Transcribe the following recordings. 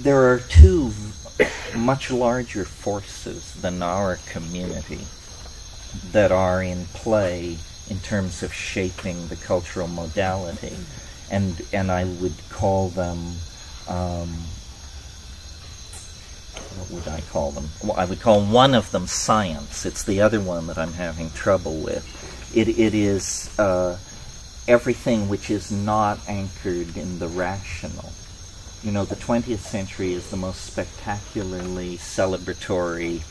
there are two much larger forces than our community that are in play in terms of shaping the cultural modality, and I would call them, what would I call them? Well, I would call one of them science. It's the other one that I'm having trouble with. It is everything which is not anchored in the rational. You know, the 20th century is the most spectacularly celebratory,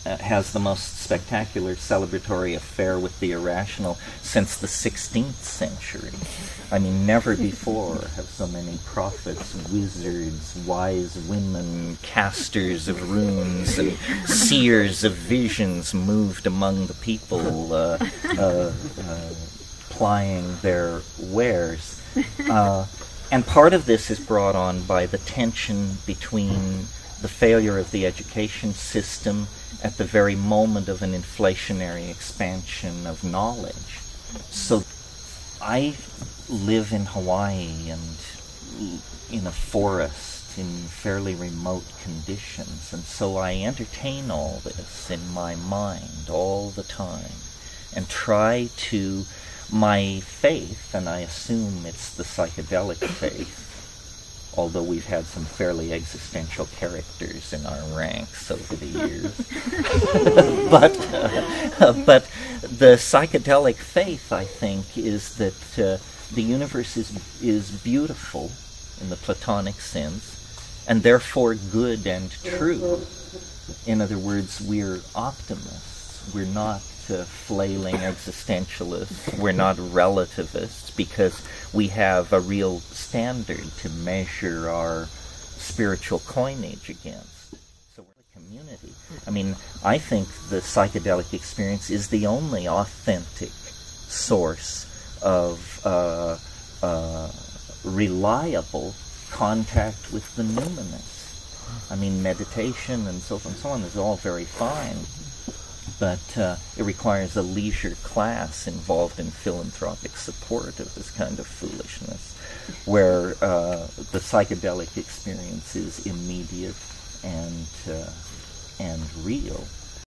has the most spectacular celebratory affair with the irrational since the 16th century. I mean, never before have so many prophets, wizards, wise women, casters of runes, and seers of visions moved among the people, plying their wares. And part of this is brought on by the tension between the failure of the education system at the very moment of an inflationary expansion of knowledge. So I live in Hawaii and in a forest in fairly remote conditions, and so I entertain all this in my mind all the time and try to, my faith, and I assume it's the psychedelic faith, although we've had some fairly existential characters in our ranks over the years. But the psychedelic faith, I think, is that the universe is beautiful in the Platonic sense, and therefore good and true. In other words, we're optimists. We're not flailing existentialists. We're not relativists, because we have a real standard to measure our spiritual coinage against. So we're a community. I mean, I think the psychedelic experience is the only authentic source of reliable contact with the numinous. I mean, meditation and so forth and so on is all very fine, but it requires a leisure class involved in philanthropic support of this kind of foolishness, where the psychedelic experience is immediate and real.